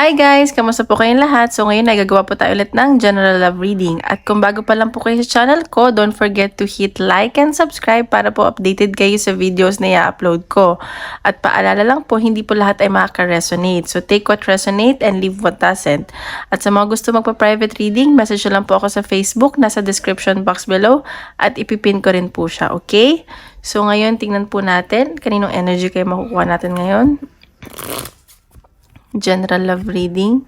Hi guys! Kamusta po kayong lahat? So ngayon ay gagawa po tayo ulit ng general love reading. At kung bago pa lang po kayo sa channel ko, don't forget to hit like and subscribe para po updated kayo sa videos na i-upload ko. At paalala lang po, hindi po lahat ay makaka-resonate. So take what resonate and leave what doesn't. At sa mga gusto magpa-private reading, message lang po ako sa Facebook, nasa description box below. At ipipin ko rin po siya, okay? So ngayon, tingnan po natin kaninong energy kayo makukuha natin ngayon. General love reading.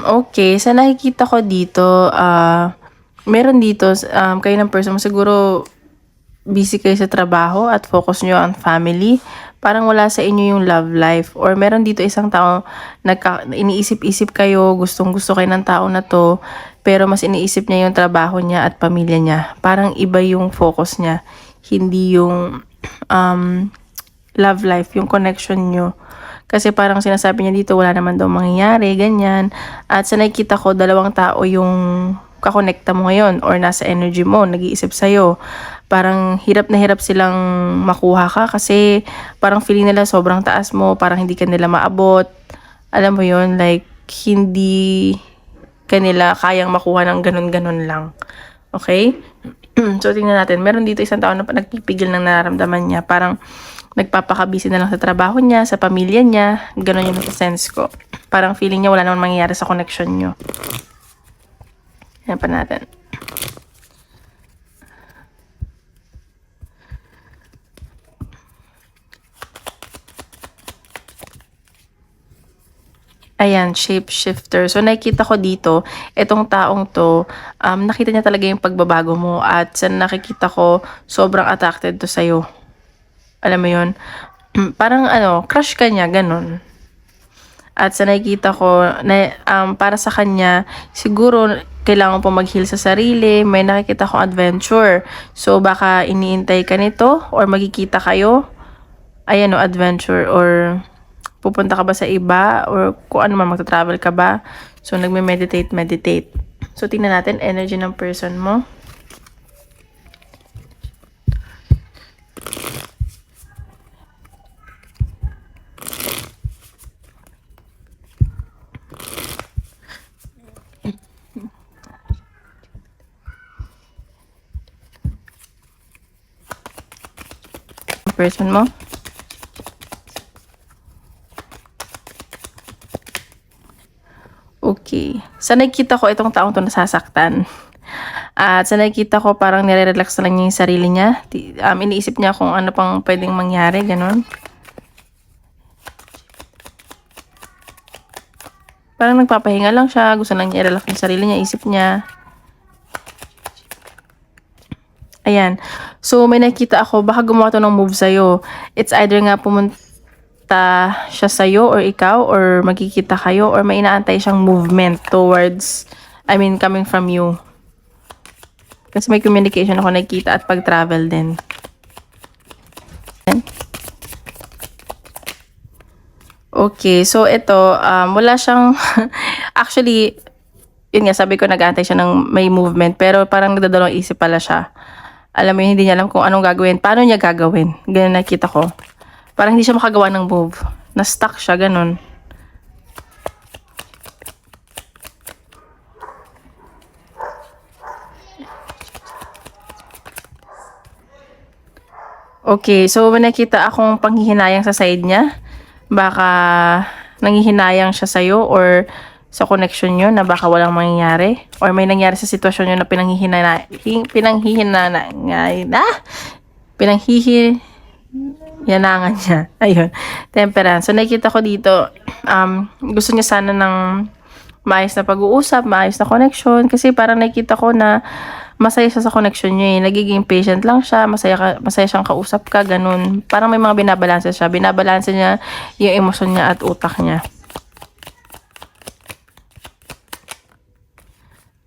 Okay. Sa nakikita ko dito, meron dito, kayo ng person mo, siguro busy kayo sa trabaho at focus nyo on family. Parang wala sa inyo yung love life. Or meron dito isang tao, iniisip-isip kayo, gustong-gusto kayo ng tao na to, pero mas iniisip niya yung trabaho niya at pamilya niya. Parang iba yung focus niya. Hindi yung love life, yung connection nyo. Kasi parang sinasabi niya dito, wala naman daw mangyayari, ganyan. At sa nakikita ko, dalawang tao yung kakonekta mo ngayon or nasa energy mo, nag-iisip sa'yo. Parang hirap na hirap silang makuha ka kasi parang feeling nila sobrang taas mo, parang hindi ka nila maabot. Alam mo yon, like hindi kanila kayang makuha ng ganun-ganun lang. Okay? So tingnan natin, meron dito isang tao na nagpipigil ng nararamdaman niya. Parang nagpapakabisi na lang sa trabaho niya, sa pamilya niya. Ganon yung sense ko. Parang feeling niya wala naman mangyayari sa connection niyo. Yan pa natin. Ayan, shapeshifter. So, nakikita ko dito, itong taong to, nakita niya talaga yung pagbabago mo at sa nakikita ko, sobrang attracted to sa'yo. Alam mo yun? Parang crush ka niya, ganun. At sa nakikita ko, para sa kanya, siguro kailangan po mag-heal sa sarili, may nakikita ko adventure. So, baka iniintay ka nito or magkikita kayo. Ayan adventure or pupunta ka ba sa iba or kung ano man, magta-travel ka ba. So, meditate. So, tingnan natin energy ng person mo. Person mo. Okay. Sa nakikita ko, itong taong to nasasaktan. At sa nakikita ko, parang nire-relax na lang niya yung sarili niya. Iniisip niya kung ano pang pwedeng mangyari, ganun. Parang nagpapahinga lang siya. Gusto lang niya i-relax yung sarili niya, isip niya. Ayan. So, may nakita ako, baka gumawa to ng move sa'yo. It's either nga pumunta siya sa'yo or ikaw or magkikita kayo or may inaantay siyang movement towards, coming from you. Kasi may communication ako nakikita at pag-travel din. Okay, so ito, wala siyang, actually, yun nga, sabi ko nag-aantay siya ng may movement, pero parang nagdadalawang isip pala siya. Alam mo yun, hindi niya alam kung anong gagawin. Paano niya gagawin? Ganun nakita ko. Parang hindi siya makagawa ng move. Na-stuck siya, ganun. Okay, so may nakita akong panghihinayang sa side niya. Baka nanghihinayang siya sa'yo or sa connection nyo na baka walang mangyayari or may nangyari sa sitwasyon nyo na pinanghihinayang niya. Ayun, temperance. So nakikita ko dito, gusto niya sana ng maayos na pag-uusap, maayos na connection kasi parang nakikita ko na masaya siya sa connection niyo eh. Nagiging patient lang siya, masaya siyang kausap ka, ganun. Parang may mga binabalanse siya. Binabalanse niya yung emosyon niya at utak niya.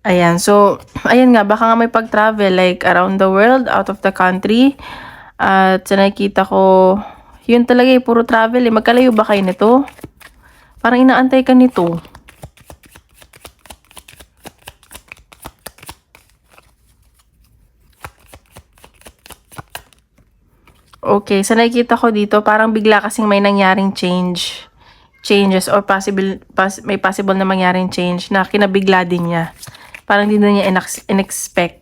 Ayan, so, ayan nga, baka nga may pag-travel, like, around the world, out of the country. At sa nakikita ko, yun talaga eh, puro travel eh. Magkalayo ba kayo nito? Parang inaantay ka nito. Okay, sa nakikita ko dito, parang bigla kasing may nangyaring changes or may possible na mangyaring change na kinabigla din niya. Parang hindi na niya in-expect.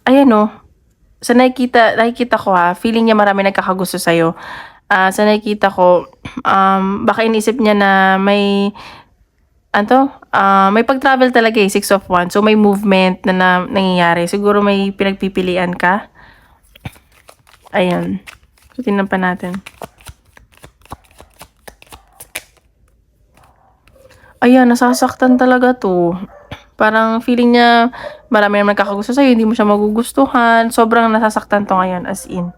Ayan o. Sa nakikita ko ha, feeling niya marami nagkakagusto sa'yo. Sa nakikita ko, baka inisip niya na may may pag-travel talaga eh, 6 of Wands. So, may movement na nangyayari. Siguro may pinagpipilian ka. Ayan. So, tingnan pa natin. Ayan, nasasaktan talaga to. Parang feeling niya marami naman kakagusto sa'yo, hindi mo siya magugustuhan. Sobrang nasasaktan to ngayon, as in.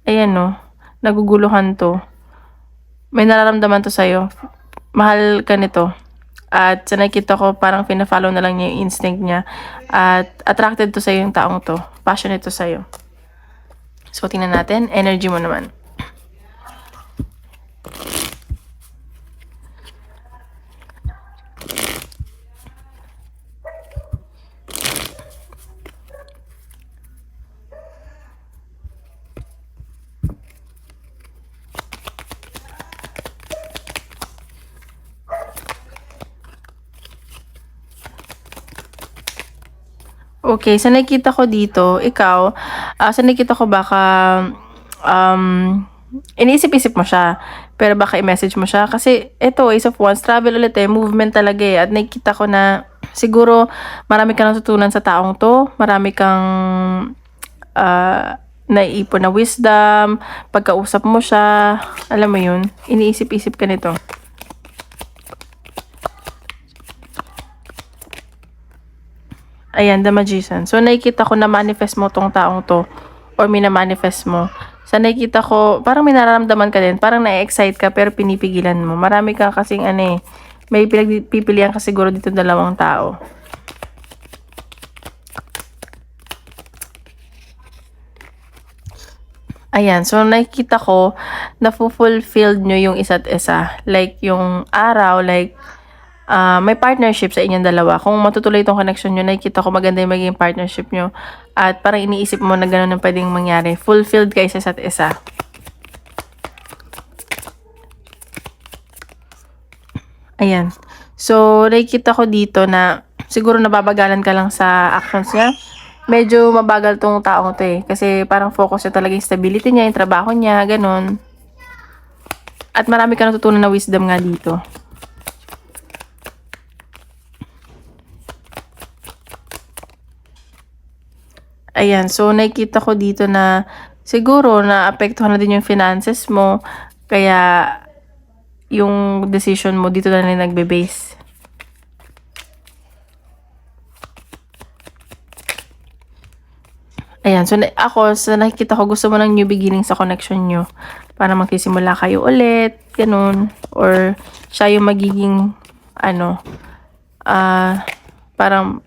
Ayan no, naguguluhan to. May nararamdaman to sa'yo. Mahal ka nito. At sa nakikita ko, parang pina-follow na lang niya yung instinct niya. At attracted to sa'yo yung taong to. Passionate to sa'yo. So, tingnan natin. Energy mo naman. Okay, sa nakikita ko dito, ikaw, sa nakikita ko baka, iniisip-isip mo siya. Pero baka i-message mo siya. Kasi, ito, Ace of Wands, travel ulit eh, movement talaga eh. At nakikita ko na, siguro, marami kang natutunan sa taong to. Marami kang, naiipon na wisdom. Pagkausap mo siya, alam mo yun, iniisip-isip ka nito. Ayan, the Magician. So, nakikita ko na manifest mo tong taong to. Or mina-manifest mo. Sa nakikita ko, parang may nararamdaman ka din. Parang na-excite ka, pero pinipigilan mo. Marami ka kasing may pinagpipilian ka siguro dito dalawang tao. Ayan, so nakikita ko, na-fulfilled nyo yung isa't isa. Like, yung araw, like, may partnership sa inyong dalawa. Kung matutuloy itong connection nyo, nakikita ko maganda yung magiging partnership nyo. At parang iniisip mo na gano'n ang pwedeng mangyari. Fulfilled kayo sa isa't isa. Ayan. So, nakikita ko dito na siguro nababagalan ka lang sa actions niya. Medyo mabagal tong taong to eh. Kasi parang focus niya talaga yung stability niya, yung trabaho niya, ganun. At marami ka natutunan na wisdom nga dito. Ayan, so nakikita ko dito na siguro naapektuhan na din yung finances mo. Kaya yung decision mo dito na rin nagbe-base. Ayan, so ako, sa nakikita ko, gusto mo ng new beginning sa connection nyo. Para magsisimula kayo ulit, ganun. Or siya yung magiging, parang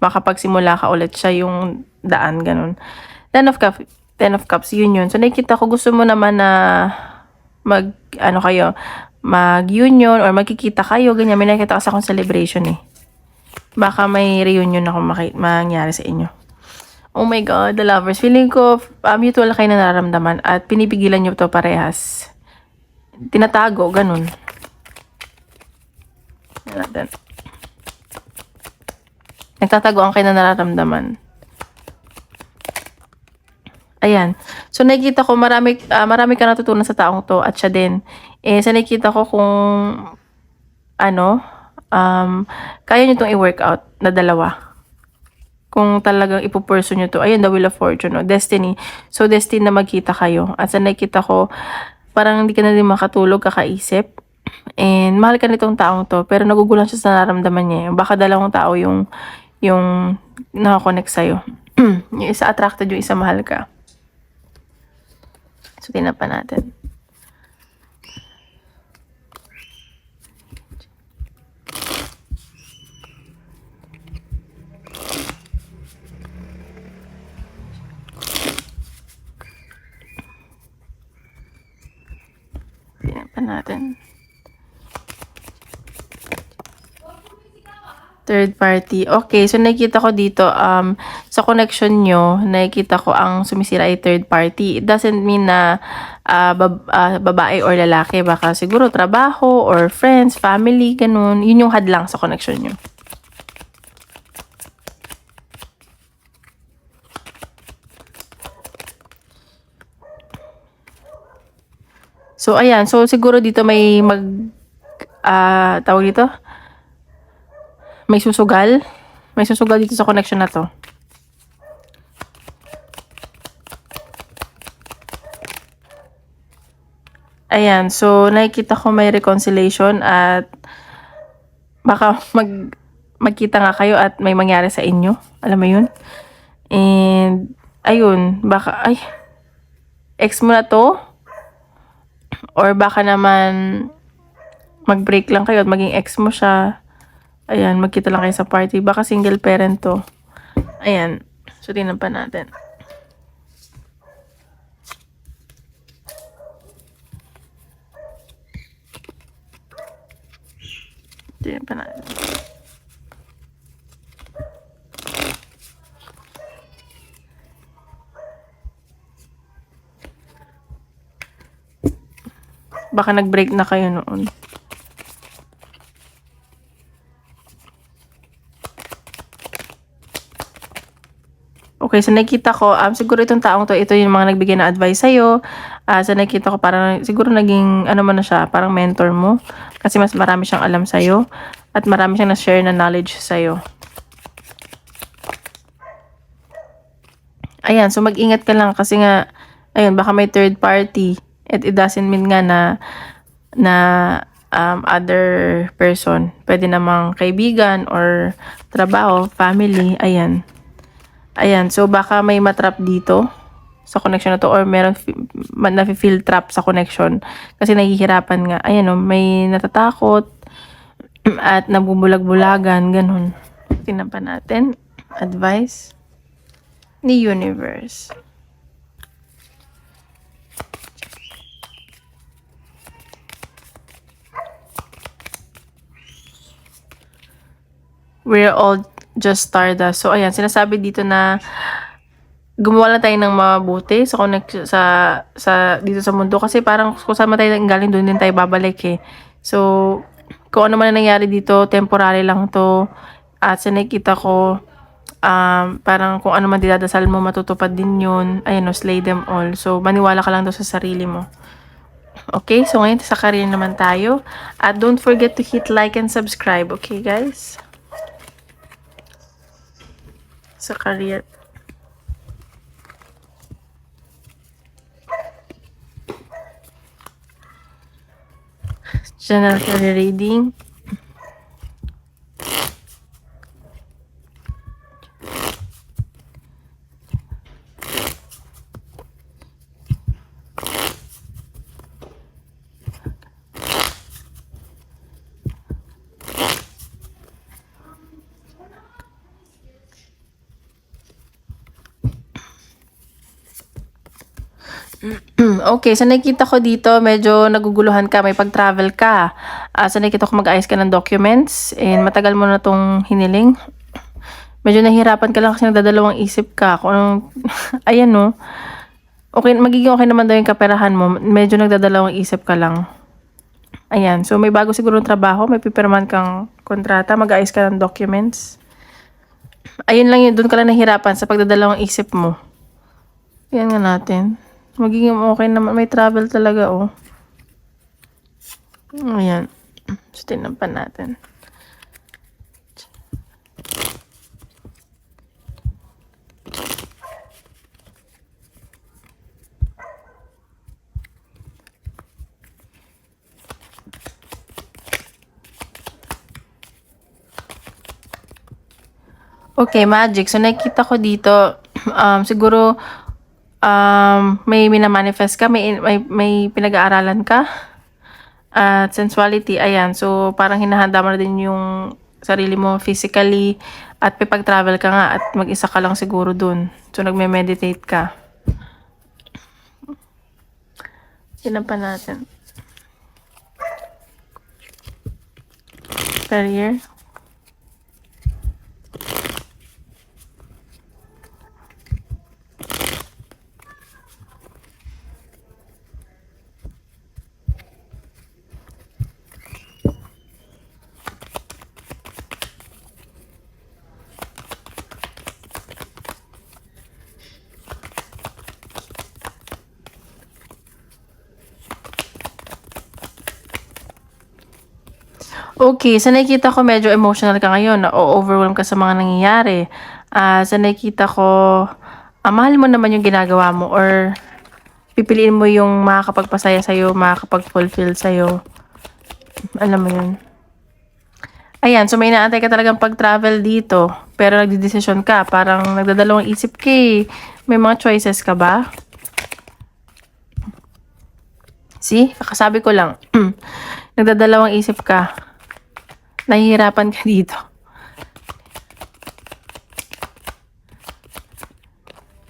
makapagsimula ka ulit, siya yung daan, ganun. 10 of Cups, yun yun. So, nakikita ko, gusto mo naman na mag-union or magkikita kayo, ganyan. May nakikita kasi akong celebration eh. Baka may reunion ako mangyari sa inyo. Oh my God, the lovers. Feeling ko, mutual kayo na nararamdaman at pinipigilan nyo to parehas. Tinatago, ganun. Yan natin. Nagtatagoan kayo na nararamdaman. Ayan. So, nakikita ko marami ka natutunan sa taong to at siya din. Sa nakikita ko kung kaya nyo itong i-workout na dalawa. kung talagang ipupurso nyo to. Ayun, the Wheel of Fortune, no? Destiny. So, destiny na magkita kayo. At sa nakita ko, parang hindi ka na din makatulog, kakaisip. And mahal ka nitong taong to, pero nagugulan siya sa nararamdaman niya. Baka dalawang tao yung nakakonect sa'yo. Yung isa attracted, yung isa mahal ka. So, tingnan pa natin. Tingnan pa natin. Third party. Okay, so nakikita ko dito, sa connection nyo, nakikita ko ang sumisira ay third party. It doesn't mean na babae or lalaki. Baka siguro trabaho or friends, family, ganun. Yun yung hadlang sa connection nyo. So, ayan. So, siguro dito may tawag dito? May susugal. May susugal dito sa connection na to. Ayan. So, nakikita ko may reconciliation at baka magkita nga kayo at may mangyari sa inyo. Alam mo yun? And, ayun. Baka, ex mo na to? Or baka naman mag-break lang kayo at maging ex mo siya. Ayan, magkita lang kayo sa party. Baka single parent to. Ayan. So, tingnan pa natin. Tingnan pa natin. Baka nag-break na kayo noon. Okay, so nakita ko, siguro itong taong to, ito yung mga nagbigay na advice sa'yo. So nakita ko parang, siguro naging, ano man na siya, parang mentor mo. Kasi mas marami siyang alam sa'yo. At marami siyang na-share na knowledge sa'yo. Ayan, so mag-ingat ka lang kasi nga, ayun, baka may third party. It doesn't mean nga na other person. Pwede namang kaibigan or trabaho, family, ayan. Ayan, so baka may matrap dito sa connection na to or meron na-feel trap sa connection kasi nahihirapan nga. Ayan o, may natatakot at nabubulag-bulagan, ganun. Tingnan pa natin. Advice ni universe. We're all just stardust. So, ayan, sinasabi dito na gumawa lang tayo ng mabuti sa dito sa mundo kasi parang kung saan tayo galing doon din tayo babalik eh. So, kung ano man ang nangyari dito, temporary lang to. At sa nakikita ko, parang kung ano man dinadasal mo, matutupad din yun. Ayun, no, slay them all. So, maniwala ka lang daw sa sarili mo. Okay, so ngayon sa career naman tayo. At don't forget to hit like and subscribe. Okay, guys? Sa career. General career reading. Okay, so nakikita ko dito, medyo naguguluhan ka, may pag-travel ka. So nakikita ko mag-ayos ka ng documents and matagal mo na tong hiniling. Medyo nahihirapan ka lang kasi nagdadalawang isip ka. Kung anong, ayan no. Okay, magiging okay naman daw yung kaperahan mo. Medyo nagdadalawang isip ka lang. Ayan, so may bago siguro trabaho, may pipirman kang kontrata, mag-ayos ka ng documents. Ayun lang yun, doon ka lang nahihirapan sa pagdadalawang isip mo. Ayan nga natin. Magiging okay naman. May travel talaga, oh. Ayan. So, tingnan pa natin. Okay, magic. So, nakikita ko dito, siguro, may minamanifest ka, may pinag-aaralan ka. At sensuality, ayan. So, parang hinahanda mo na din yung sarili mo physically. At may pag-travel ka nga at mag-isa ka lang siguro dun. So, nagme-meditate ka. Sinan pa natin. Career. Okay, sa nakikita ko medyo emotional ka ngayon, na-overwhelm ka sa mga nangyayari. Sa nakikita ko, mahal mo naman yung ginagawa mo or pipiliin mo yung makakapagpasaya sa'yo, makakapag-fulfill sa'yo. Alam mo yun. Ayan, so may inaantay ka talagang pag-travel dito, pero nagdidesisyon ka, parang nagdadalawang isip ka eh. May mga choices ka ba? See? Kakasabi ko lang. Nagdadalawang isip ka. Nahihirapan ka dito.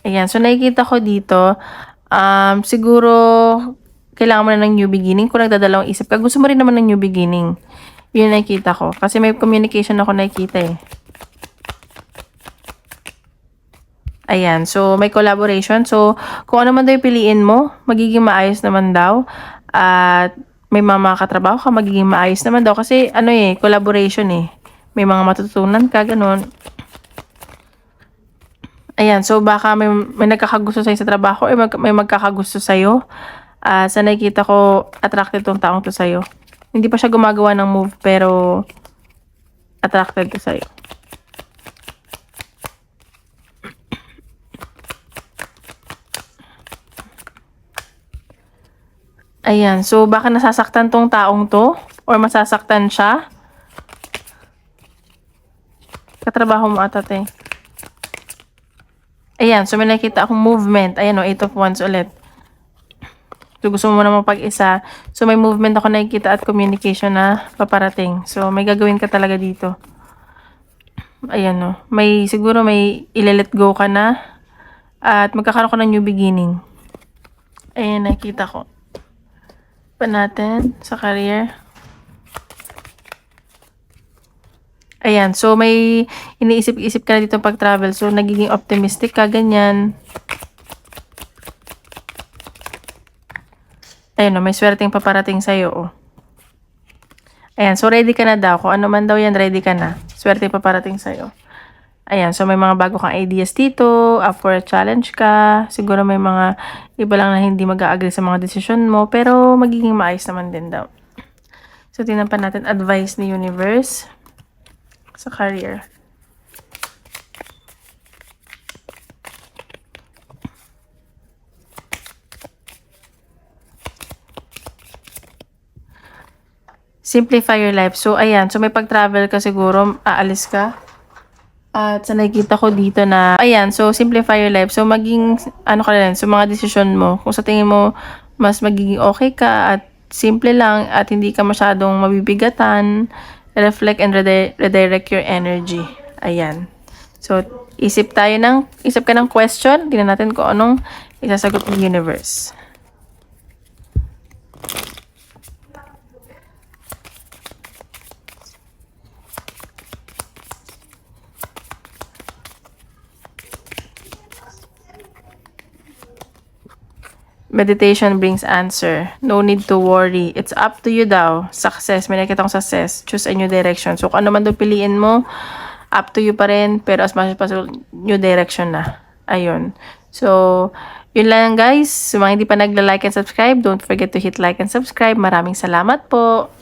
Ayan, so nakikita ko dito, siguro kailangan mo na ng new beginning. Kung nagdadalawang isip ka, gusto mo rin naman ng new beginning. Yun yung nakikita ko. Kasi may communication ako nakikita eh. Ayan, so may collaboration. So, kung ano man daw yung piliin mo, magiging maayos naman daw. At may mga katrabaho ka, magiging maayos naman daw. Kasi ano eh, collaboration eh. May mga matutunan ka, ganun. Ayan, so baka may nagkakagusto sa'yo sa trabaho or may magkakagusto sa'yo. Sa nakikita ko, attracted tong taong to sa'yo. Hindi pa siya gumagawa ng move, pero attracted to sa'yo. Ayan, so baka nasasaktan tong taong to or masasaktan siya. Katrabaho mo ata te. Ayan, so may nakita akong movement. Ayan o, 8 of Wands ulit. So gusto mo naman pag-isa. So may movement ako nakikita at communication na paparating. So may gagawin ka talaga dito. Ayan o, siguro may ile-let go ka na. At magkakaroon ka ng new beginning. Ayan, nakikita ko. Pa natin sa career. Ayan, so may iniisip-isip ka na dito pag-travel. So nagiging optimistic ka, ganyan. Ayan o, may swerteng paparating sa'yo o. Ayan, so ready ka na daw. Kung ano man daw yan, ready ka na. Swerteng paparating sa'yo. Ayan, so may mga bago kang ideas dito. Up for a challenge ka. Siguro may mga iba lang na hindi mag-a-agree sa mga desisyon mo. Pero magiging maayos naman din daw. So tingnan pa natin advice ni universe sa career. Simplify your life. So ayan, so may pag-travel ka siguro, aalis ka. At sa nakikita ko dito na, ayan, so simplify your life. So maging, ano ka rin, so mga desisyon mo, kung sa tingin mo, mas magiging okay ka at simple lang at hindi ka masyadong mabibigatan, reflect and redirect your energy. Ayan. So, isip ka ng question, tingnan natin kung anong isasagot ng universe. Meditation brings answer. No need to worry. It's up to you daw. Success. May nakita kong success. Choose a new direction. So, kung ano man daw piliin mo, up to you pa rin. Pero as much as possible, new direction na. Ayun. So, yun lang guys. So, mga hindi pa nagla-like and subscribe, don't forget to hit like and subscribe. Maraming salamat po.